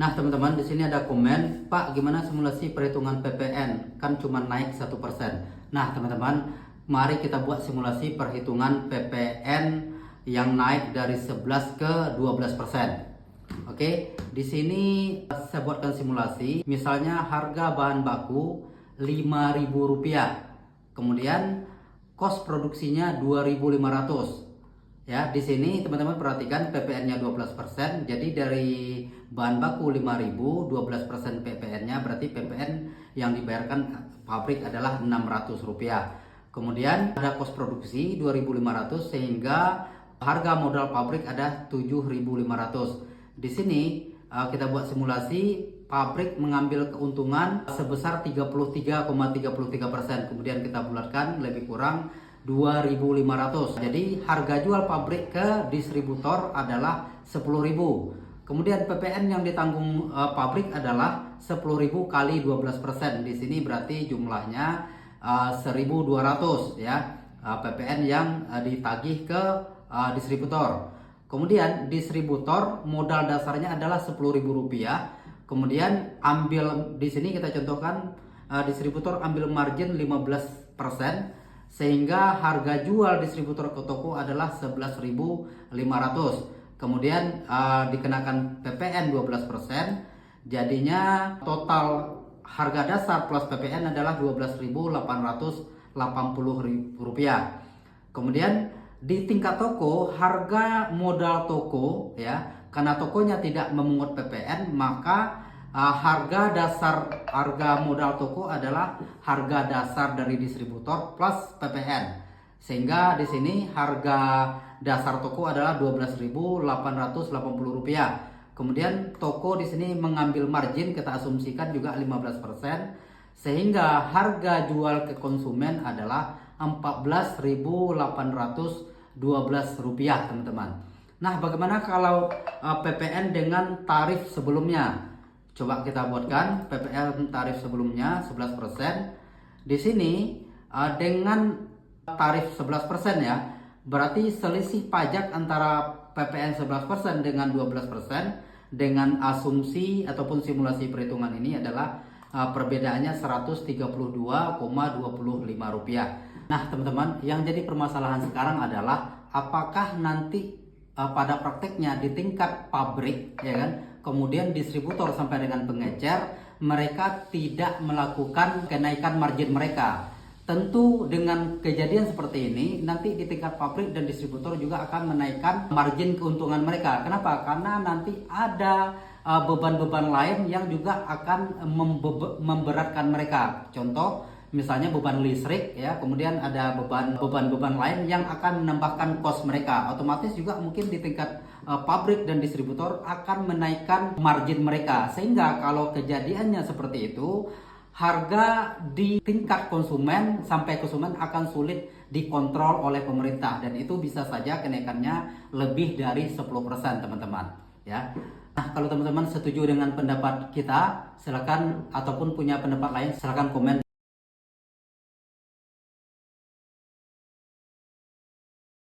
Nah teman-teman, di sini ada komen, Pak gimana simulasi perhitungan PPN? Kan cuma naik 1%. Nah teman-teman, mari kita buat simulasi perhitungan PPN yang naik dari 11 ke 12%. Oke, di sini saya buatkan simulasi. Misalnya harga bahan baku Rp5.000. Kemudian kos produksinya 2.500. Ya, di sini teman-teman perhatikan PPN-nya 12%. Jadi dari bahan baku 5.000, 12% PPN-nya berarti PPN yang dibayarkan pabrik adalah Rp600. Kemudian ada kos produksi 2.500 sehingga harga modal pabrik ada 7.500. Di sini kita buat simulasi, pabrik mengambil keuntungan sebesar 33,33%. Kemudian kita bulatkan lebih kurang 2.500. Jadi harga jual pabrik ke distributor adalah 10.000. Kemudian PPN yang ditanggung pabrik adalah 10.000 kali 12%. Di sini berarti jumlahnya 1.200 ya. PPN yang ditagih ke distributor. Kemudian distributor modal dasarnya adalah Rp10.000. Kemudian ambil di sini kita contohkan distributor ambil margin 15%. Sehingga harga jual distributor ke toko adalah 11.500. Kemudian dikenakan PPN 12%, jadinya total harga dasar plus PPN adalah Rp12.880. Kemudian di tingkat toko, harga modal toko ya, karena tokonya tidak memungut PPN, maka harga modal toko adalah harga dasar dari distributor plus PPN. Sehingga di sini harga dasar toko adalah Rp12.880. Kemudian toko di sini mengambil margin, kita asumsikan juga 15%, sehingga harga jual ke konsumen adalah Rp14.812, teman-teman. Nah, bagaimana kalau PPN dengan tarif sebelumnya? Coba kita buatkan PPN tarif sebelumnya 11%. Di sini dengan tarif 11% ya, berarti selisih pajak antara PPN 11% dengan 12% dengan asumsi ataupun simulasi perhitungan ini adalah perbedaannya Rp132,25. Nah, teman-teman, yang jadi permasalahan sekarang adalah apakah nanti pada prakteknya di tingkat pabrik ya kan, kemudian distributor sampai dengan pengecer, mereka tidak melakukan kenaikan margin mereka. Tentu dengan kejadian seperti ini, nanti di tingkat pabrik dan distributor juga akan menaikkan margin keuntungan mereka. Kenapa? Karena nanti ada beban-beban lain yang juga akan memberatkan mereka. Contoh, misalnya beban listrik ya, kemudian ada beban-beban lain yang akan menambahkan kos mereka. Otomatis juga mungkin di tingkat pabrik dan distributor akan menaikkan margin mereka, sehingga kalau kejadiannya seperti itu, harga di tingkat konsumen sampai konsumen akan sulit dikontrol oleh pemerintah, dan itu bisa saja kenaikannya lebih dari 10%, teman-teman ya. Nah, kalau teman-teman setuju dengan pendapat kita, silakan, ataupun punya pendapat lain silakan komen.